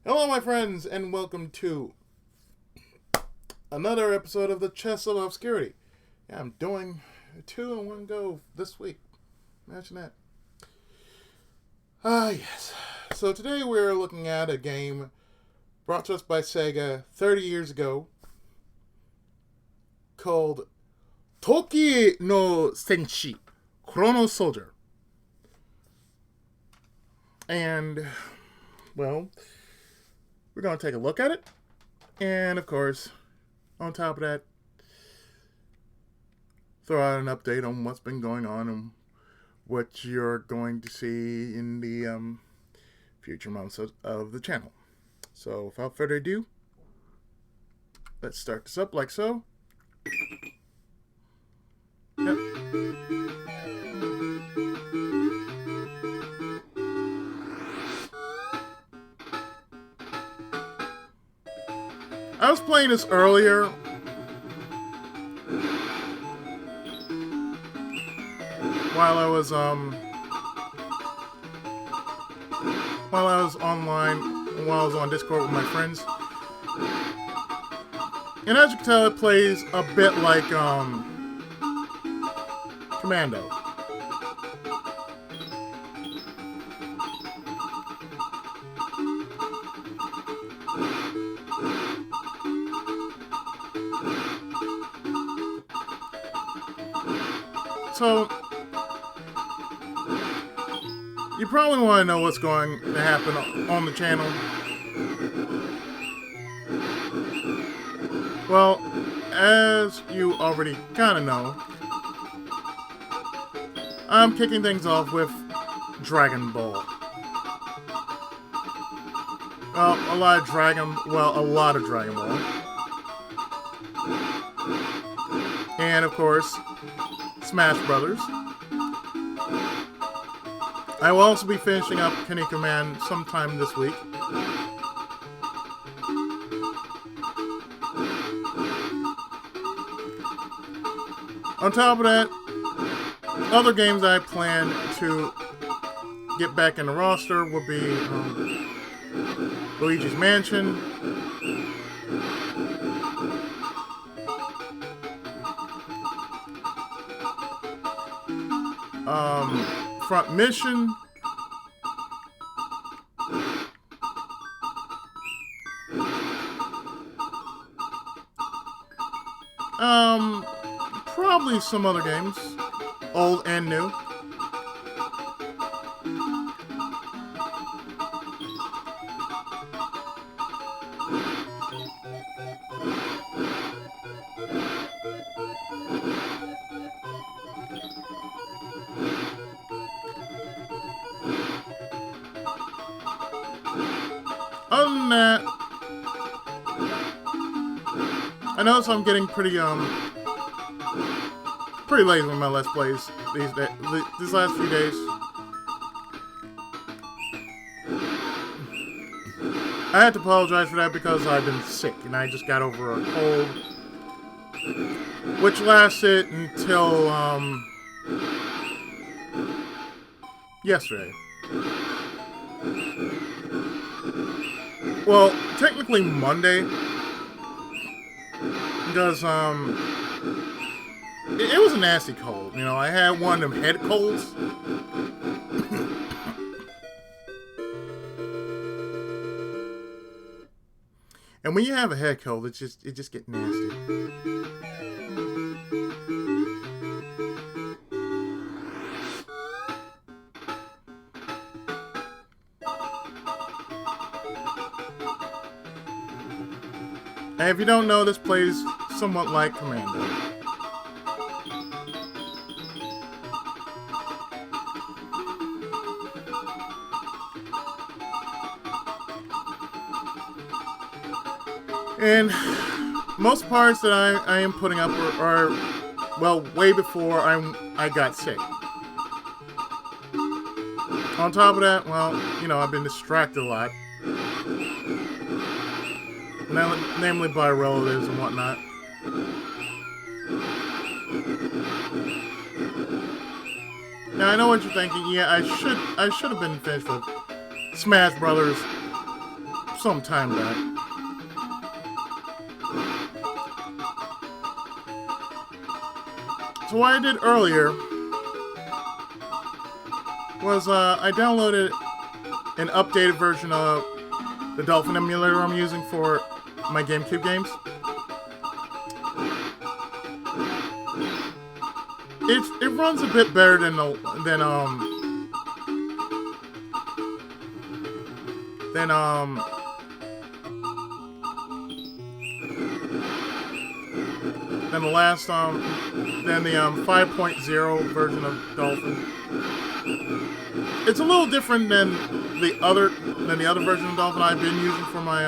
Hello, my friends, and welcome to another episode of the Chess of Obscurity. Yeah, I'm doing two in one go this week. Imagine that. Yes. So today we're looking at a game brought to us by Sega 30 years ago called Toki no Senshi, Chrono Soldier. And, well, we're going to take a look at it. And, of course, on top of that, throw out an update on what's been going on and what you're going to see in the future months of the channel. So, without further ado, let's start this up like so. Yep. I was playing this earlier. While I was online, while I was on Discord with my friends. And as you can tell, it plays a bit like Commando. So, you probably want to know what's going to happen on the channel. Well, as you already kind of know, I'm kicking things off with Dragon Ball. Well, a lot of Dragon Ball. And, of course, Smash Brothers. I will also be finishing up Commando sometime this week. On top of that, other games I plan to get back in the roster will be Luigi's Mansion, Front Mission, probably some other games, old and new. Other than that, I notice I'm getting pretty lazy with my Let's Plays these last few days. I had to apologize for that because I've been sick and I just got over a cold, which lasted until yesterday. Well, technically Monday, because it was a nasty cold. You know, I had one of them head colds. And when you have a head cold, it just gets nasty. And if you don't know, this plays somewhat like Commando. And most parts that I am putting up are well, way before I got sick. On top of that, well, you know, I've been distracted a lot. Namely by relatives and whatnot. Now I know what you're thinking. Yeah, I should have been finished with Smash Brothers some time back. So what I did earlier was I downloaded an updated version of the Dolphin emulator I'm using for my GameCube games. It runs a bit better than the last than the 5.0 version of Dolphin. It's a little different than the other version of Dolphin I've been using for my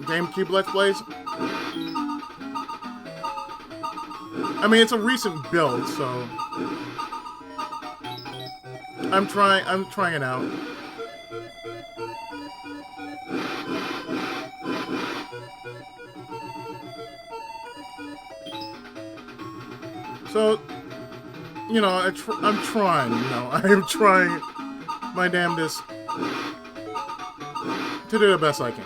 GameCube Let's Plays. I mean, it's a recent build, so I'm trying it out. So, you know, I'm trying, you know, I'm trying my damnedest to do the best I can.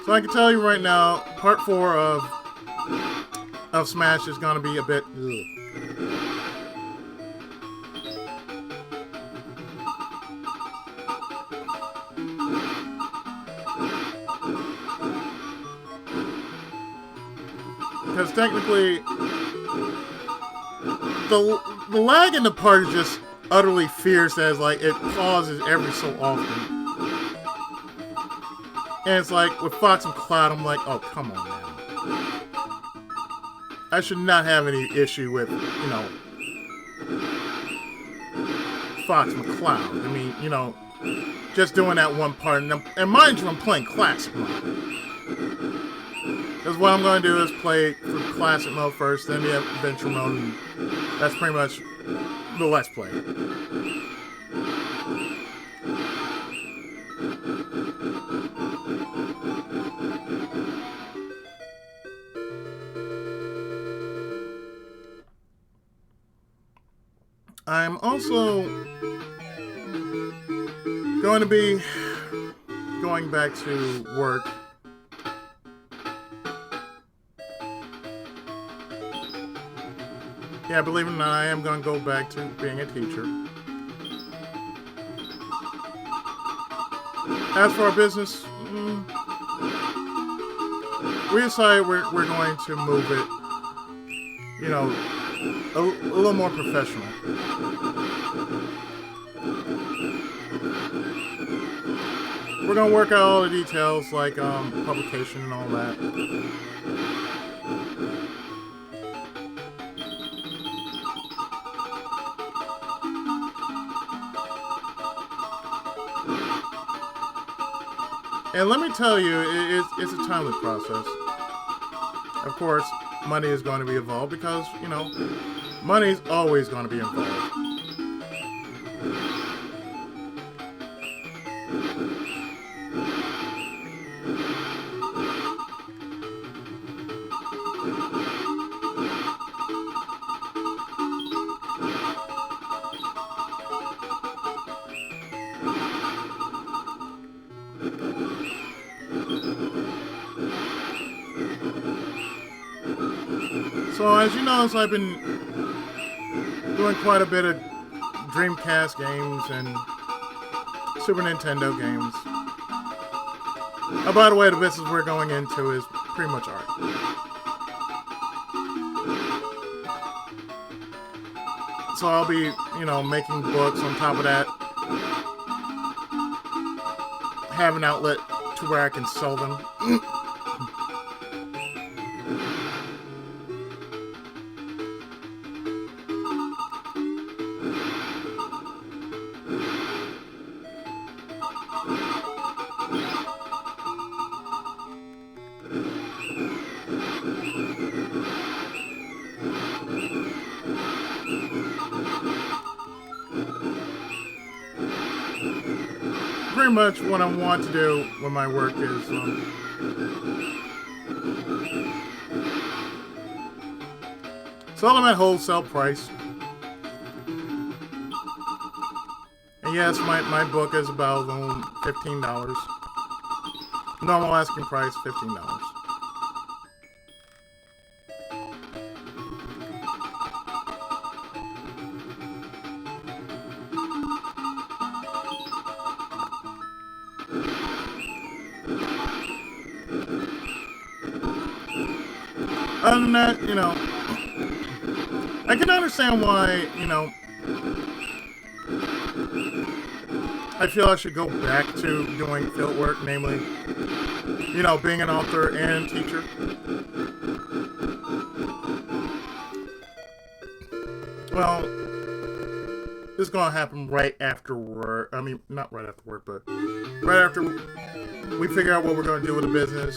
So I can tell you right now, part 4 of Smash is gonna be a bit because technically the lag in the part is just utterly fierce, as like it pauses every so often. And it's like with Fox and Cloud, I'm like, oh, come on now. I should not have any issue with, you know, Fox and Cloud. I mean, you know, just doing that one part. And mind you, I'm playing Classic mode. Because what I'm going to do is play through Classic mode first, then the Adventure mode, and that's pretty much the Let's Play. I'm also going to be going back to work. Yeah, believe it or not, I am going to go back to being a teacher. As for our business, we decided we're going to move it, you know, a little more professional. We're going to work out all the details, like publication and all that. And let me tell you, it's a timely process. Of course, money is going to be involved because, you know, money is always going to be involved. So as you notice, I've been doing quite a bit of Dreamcast games and Super Nintendo games. Oh, by the way, the business we're going into is pretty much art. So I'll be, you know, making books on top of that. Have an outlet to where I can sell them. Pretty much what I want to do with my work is sell them at wholesale price And yes, my book is about $15. Normal asking price, $15. Other than that, you know, I can understand why, you know, I feel I should go back to doing field work, namely, you know, being an author and teacher. Well, this is going to happen right after work. I mean, not right after work, but right after we figure out what we're going to do with the business.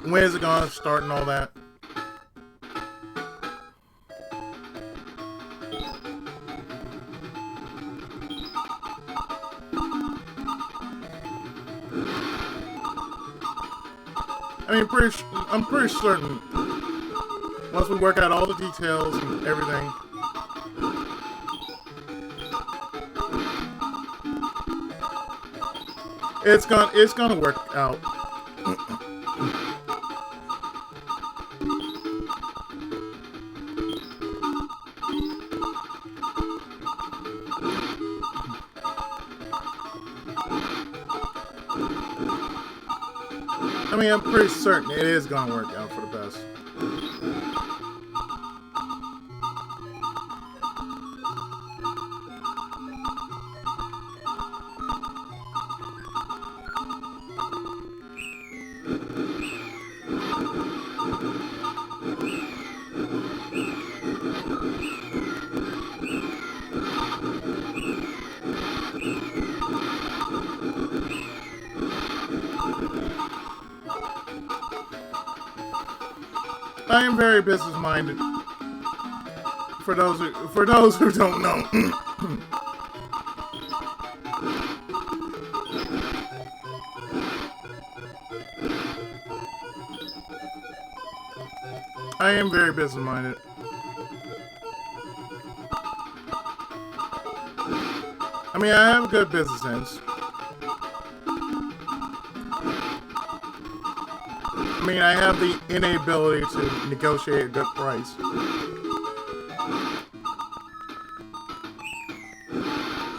When is it going to start and all that? I mean, I'm pretty certain once we work out all the details and everything, it's gonna work out. I mean, I'm pretty certain it is going to work out for the best. I am very business-minded. For those who don't know. I am very business-minded. I mean, I have good business sense. I mean, I have the innate ability to negotiate a good price.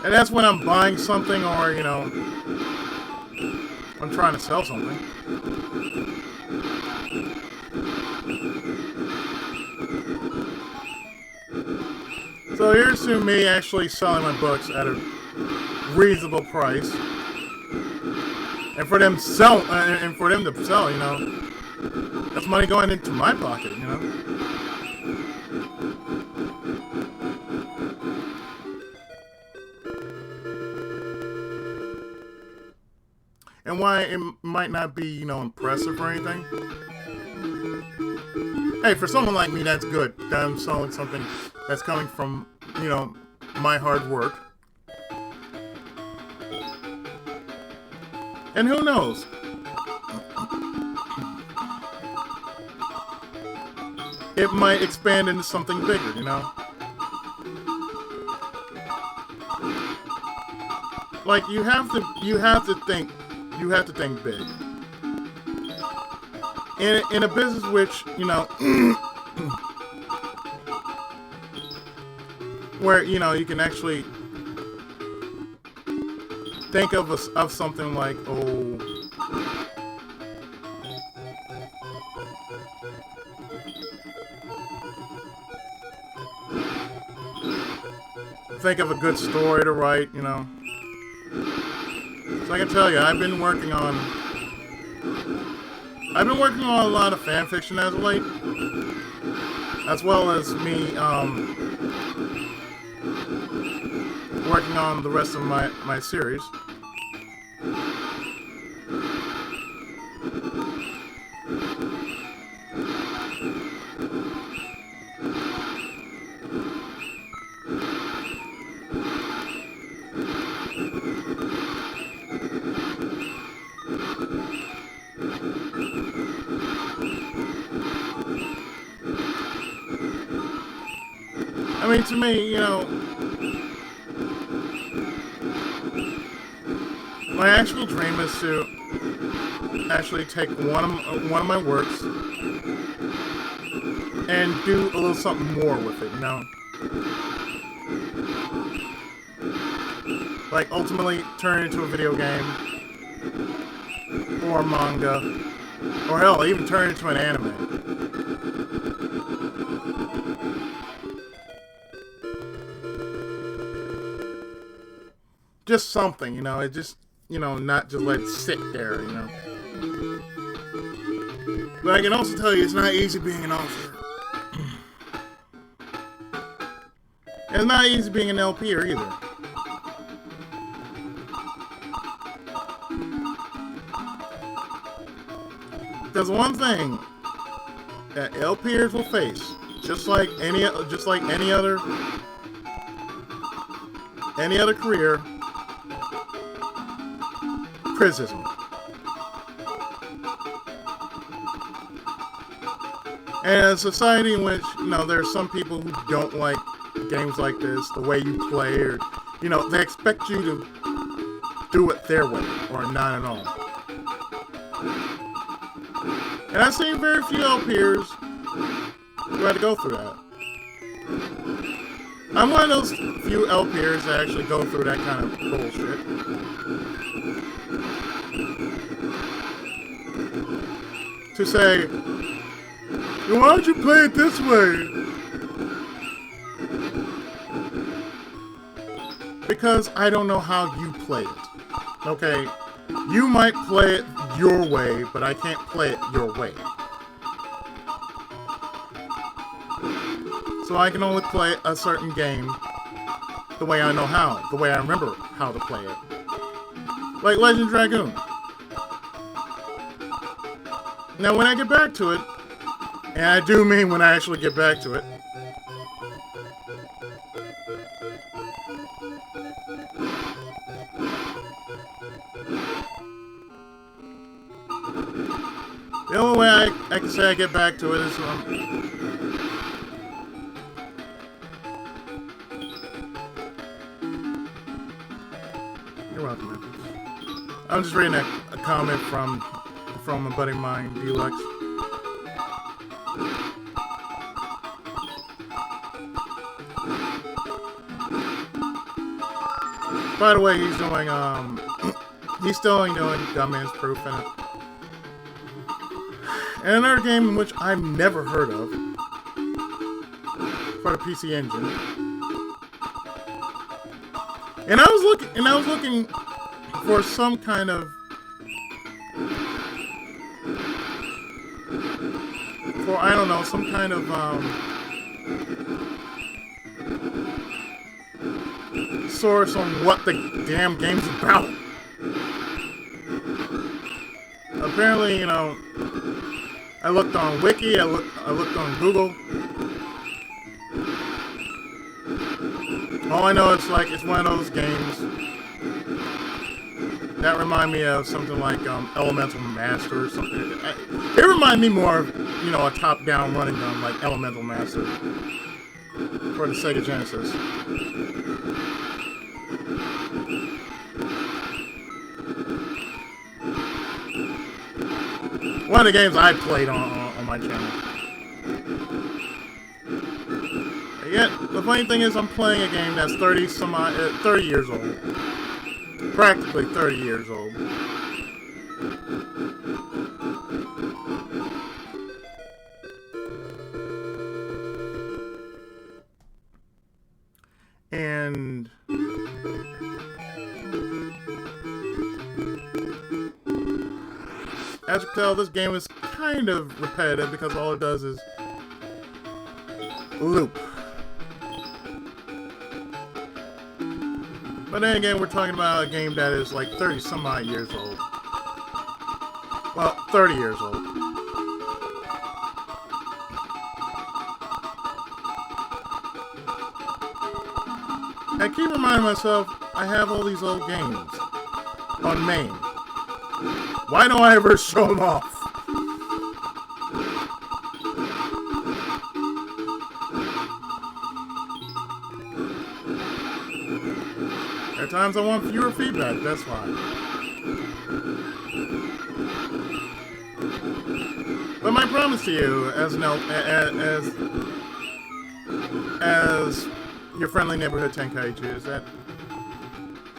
And that's when I'm buying something or, you know, I'm trying to sell something. So here's to me actually selling my books at a reasonable price. And for them to sell, you know, that's money going into my pocket, you know. And why it might not be, you know, impressive or anything. Hey, for someone like me, that's good. That I'm selling something that's coming from, you know, my hard work. And who knows? It might expand into something bigger, you know? Like, you have to think big. In a business which, you know, where, you know, you can actually think of something like, oh, think of a good story to write, you know. So I can tell you, I've been working on a lot of fan fiction as of late, as well as me working on the rest of my series. I mean, to me, you know, My actual dream is to actually take one of my works and do a little something more with it, you know? Like, ultimately turn it into a video game, or manga, or hell, even turn it into an anime. Just something, you know, it just, you know, not just let it sit there, you know. But I can also tell you, it's not easy being an author. It's not easy being an LPer either. There's one thing that LPers will face, just like any other career, criticism. And a society in which, you know, there's some people who don't like games like this, the way you play, or, you know, they expect you to do it their way, or not at all. And I've seen very few LPers who had to go through that. I'm one of those few LPers that actually go through that kind of bullshit. To say, why don't you play it this way? Because I don't know how you play it. Okay? You might play it your way, but I can't play it your way. So I can only play a certain game the way I know how, the way I remember how to play it. Like Legend Dragoon. Now when I get back to it, and I do mean when I actually get back to it, the only way I can say I get back to it is you're welcome, man. I'm just reading a comment from a buddy of mine, Deluxe. By the way, he's doing he's still doing Gunman's Proof in it. And another game in which I've never heard of for the PC Engine. And I was looking for some kind of some kind of source on what the damn game's about. Apparently, you know, I looked on Wiki, I looked on Google. All I know is like it's one of those games that remind me of something like Elemental Master or something. It reminded me more of, you know, a top-down running gun like Elemental Master for the Sega Genesis. One of the games I played on my channel. Yet, the funny thing is I'm playing a game that's 30 years old. Practically 30 years old. And as you can tell, this game is kind of repetitive because all it does is loop. But then again, we're talking about a game that is like 30 some odd years old. Well, 30 years old. I keep reminding myself, I have all these old games on main. Why don't I ever show them off? At times I want viewer feedback, that's why. But my promise to you, as your friendly neighborhood Tenkaichi, is that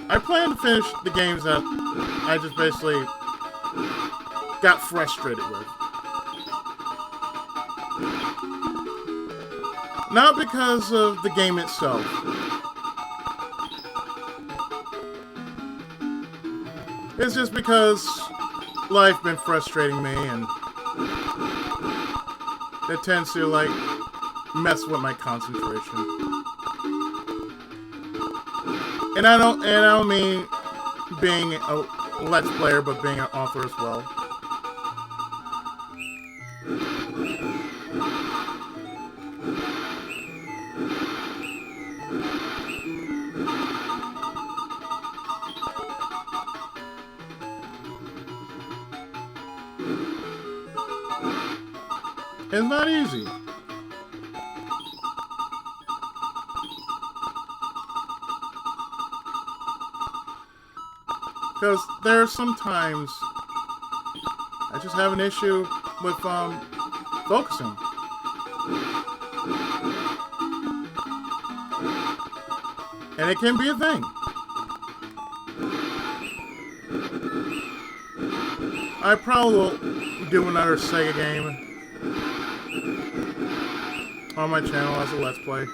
I plan to finish the games that I just basically got frustrated with. Not because of the game itself. It's just because life been frustrating me, and it tends to like mess with my concentration. And I don't mean being a Let's Player, but being an author as well. It's not easy. Because there are some times I just have an issue with focusing. And it can be a thing. I probably will do another Sega game on my channel as a Let's Play.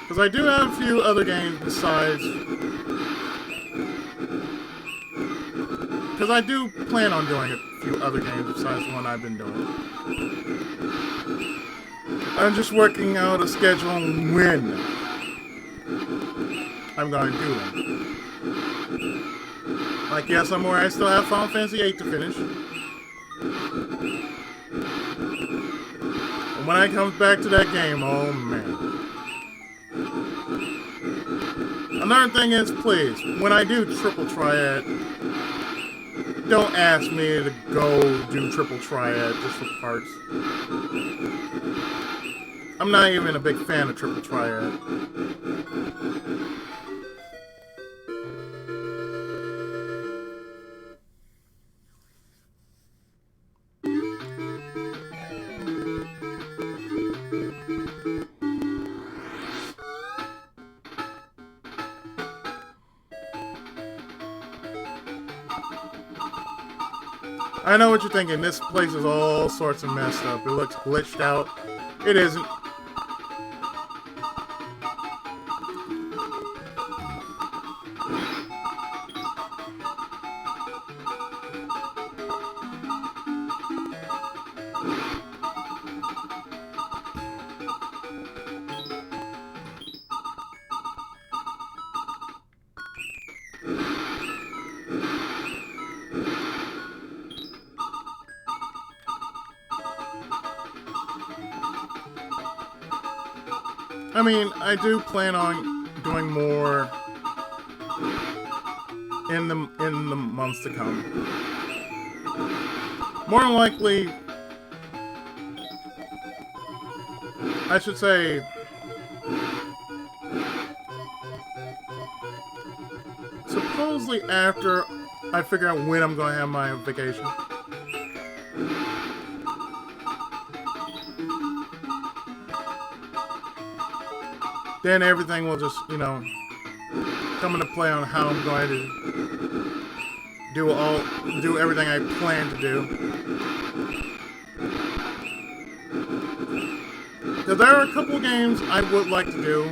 Because I do have a few other games besides... Because I do plan on doing a few other games besides the one I've been doing. I'm just working out a schedule on when I'm going to do them. Like, yes, I'm aware I still have Final Fantasy VIII to finish. And when I come back to that game, oh man. Another thing is, please, when I do Triple Triad, don't ask me to go do Triple Triad just for parts. I'm not even a big fan of Triple Triad. I know what you're thinking. This place is all sorts of messed up. It looks glitched out. It isn't. I mean, I do plan on doing more in the months to come. More than likely, I should say, supposedly after I figure out when I'm going to have my vacation. Then everything will just, you know, come into play on how I'm going to do everything I plan to do. Because there are a couple of games I would like to do.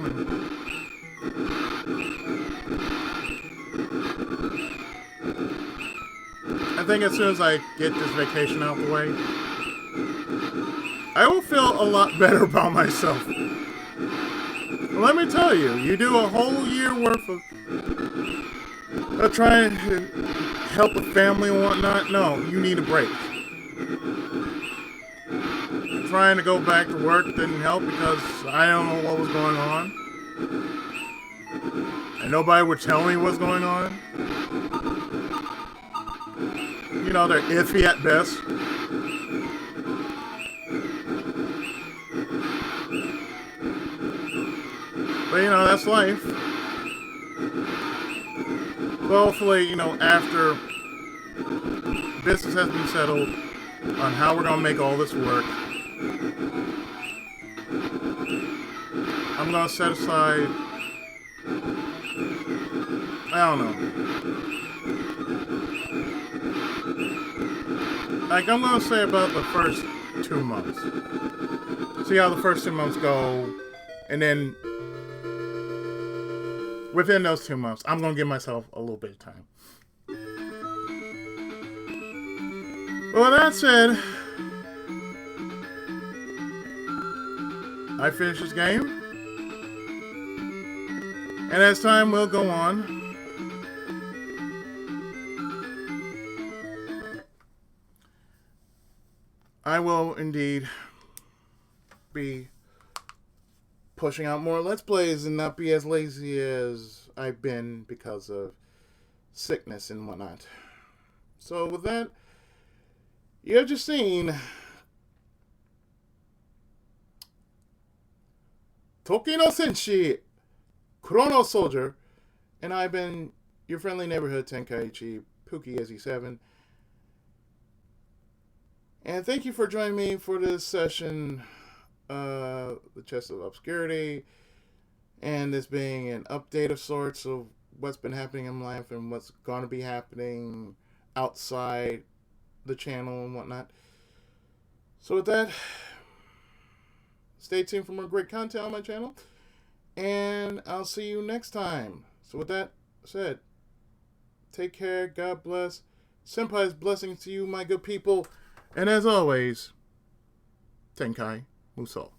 I think as soon as I get this vacation out of the way, I will feel a lot better about myself. Let me tell you, you do a whole year worth of trying to help a family and whatnot. No, you need a break. Trying to go back to work didn't help because I don't know what was going on. And nobody would tell me what's going on. You know, they're iffy at best. But, you know, that's life. But hopefully, you know, after business has been settled on how we're gonna make all this work. I'm gonna set aside, I don't know, like I'm gonna say about the first 2 months. See how the first 2 months go, and then within those 2 months, I'm gonna give myself a little bit of time. Well, that said, I finished this game, and as time will go on, I will indeed be pushing out more Let's Plays and not be as lazy as I've been because of sickness and whatnot. So with that, you have just seen Toki no Senshi, Chrono Soldier, and I've been your friendly neighborhood Tenkaichi, Pookie-SE7. And thank you for joining me for this session, the Chest of Obscurity, and this being an update of sorts of what's been happening in life and what's going to be happening outside the channel and whatnot. So with that, stay tuned for more great content on my channel, and I'll see you next time. So with that said, take care, God bless, Senpai's blessings to you, my good people, and as always, Tenkai Musou.